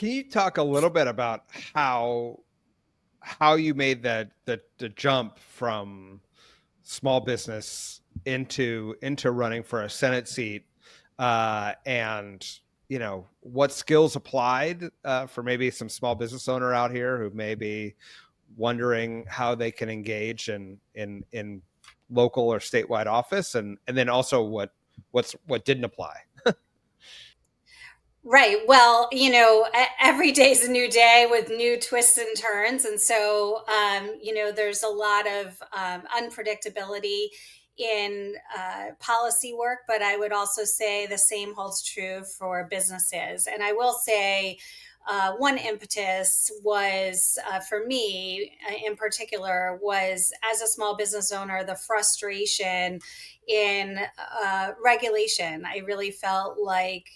Can you talk a little bit about how you made the jump from small business into running for a Senate seat, and what skills applied for maybe some small business owner out here who may be wondering how they can engage in local or statewide office, and then also what didn't apply. Right. Well, every day is a new day with new twists and turns. And so, there's a lot of unpredictability in policy work, but I would also say the same holds true for businesses. And I will say, one impetus was for me in particular was as a small business owner, the frustration in regulation. I really felt like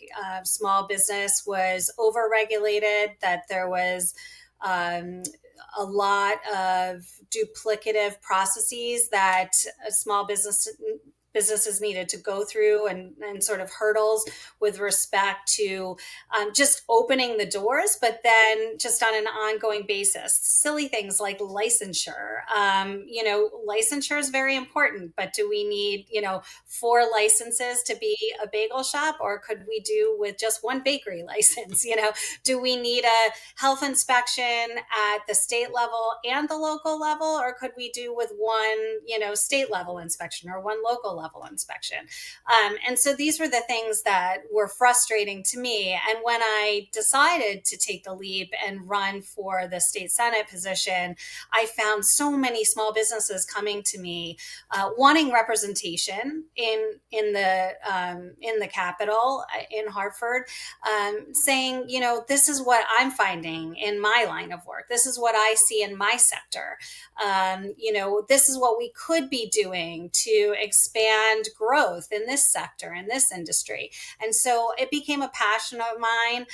small business was overregulated, that there was um, a lot of duplicative processes that small businesses needed to go through, and sort of hurdles with respect to just opening the doors, but then just on an ongoing basis. Silly things like licensure. Licensure is very important, but do we need, four licenses to be a bagel shop, or could we do with just one bakery license? Do we need a health inspection at the state level and the local level, or could we do with one, state level inspection or one local level inspection? And so these were the things that were frustrating to me. And when I decided to take the leap and run for the state Senate position, I found so many small businesses coming to me wanting representation in the Capitol in Hartford, saying, this is what I'm finding in my line of work. This is what I see in my sector. This is what we could be doing to expand growth in this sector, in this industry. And so it became a passion of mine.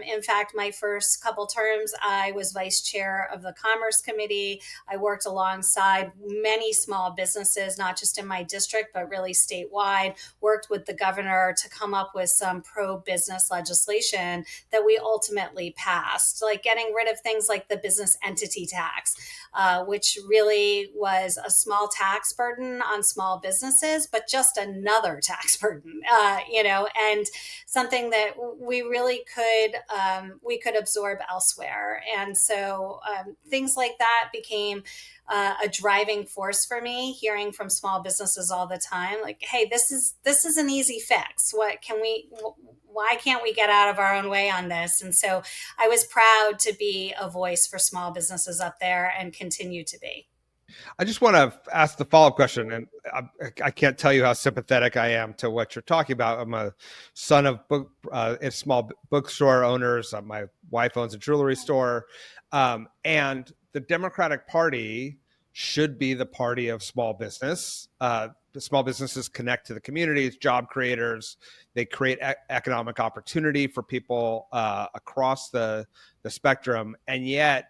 In fact, my first couple terms, I was vice chair of the Commerce Committee. I worked alongside many small businesses, not just in my district, but really statewide, worked with the governor to come up with some pro-business legislation that we ultimately passed, like getting rid of things like the business entity tax, which really was a small tax burden on small businesses, but just another tax burden, and something that we could absorb elsewhere. And so things like that became a driving force for me, hearing from small businesses all the time, like, hey, this is an easy fix. Why can't we get out of our own way on this? And so I was proud to be a voice for small businesses up there and continue to be. I just want to ask the follow-up question, and I can't tell you how sympathetic I am to what you're talking about. I'm a son of small bookstore owners. My wife owns a jewelry store, and the Democratic Party should be the party of small business. The small businesses connect to the communities, job creators. They create economic opportunity for people across the spectrum, and yet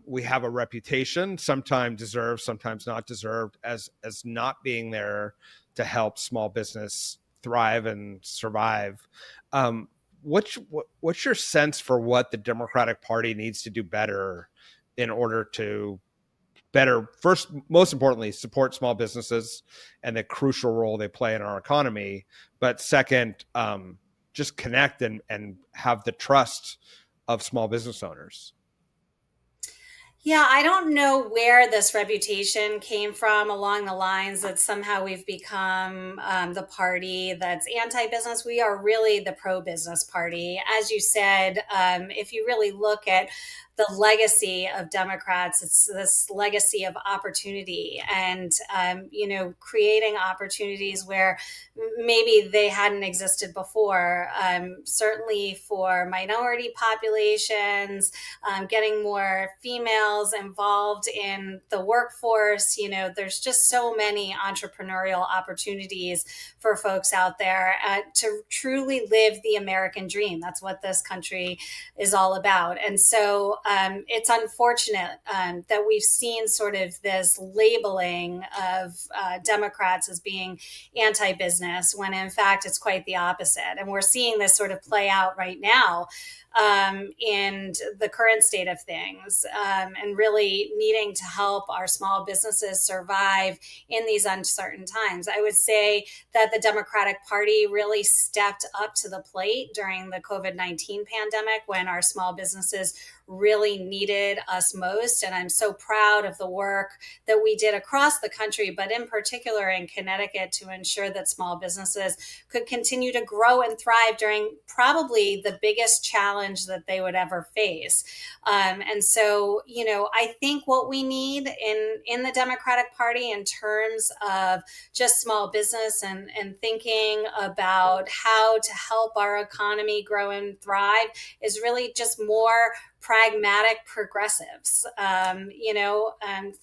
we have a reputation, sometimes deserved, sometimes not deserved, as not being there to help small business thrive and survive. What's your sense for what the Democratic Party needs to do better in order to better, first, most importantly, support small businesses and the crucial role they play in our economy, but second, just connect and have the trust of small business owners? Yeah, I don't know where this reputation came from along the lines that somehow we've become the party that's anti business. We are really the pro business party. As you said, if you really look at the legacy of Democrats, it's this legacy of opportunity and, creating opportunities where maybe they hadn't existed before. Certainly for minority populations, getting more females involved in the workforce. There's just so many entrepreneurial opportunities for folks out there to truly live the American dream. That's what this country is all about. And so it's unfortunate that we've seen sort of this labeling of Democrats as being anti-business when in fact it's quite the opposite. And we're seeing this sort of play out right now in the current state of things, and really needing to help our small businesses survive in these uncertain times. I would say that the Democratic Party really stepped up to the plate during the COVID-19 pandemic when our small businesses really needed us most. And I'm so proud of the work that we did across the country, but in particular in Connecticut, to ensure that small businesses could continue to grow and thrive during probably the biggest challenge that they would ever face. And so, I think what we need in the Democratic Party in terms of just small business and thinking about how to help our economy grow and thrive is really just more pragmatic progressives,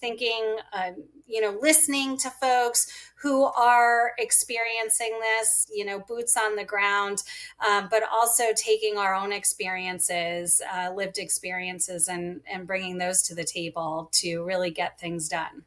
thinking, listening to folks who are experiencing this, boots on the ground, but also taking our own experiences, lived experiences, and bringing those to the table to really get things done.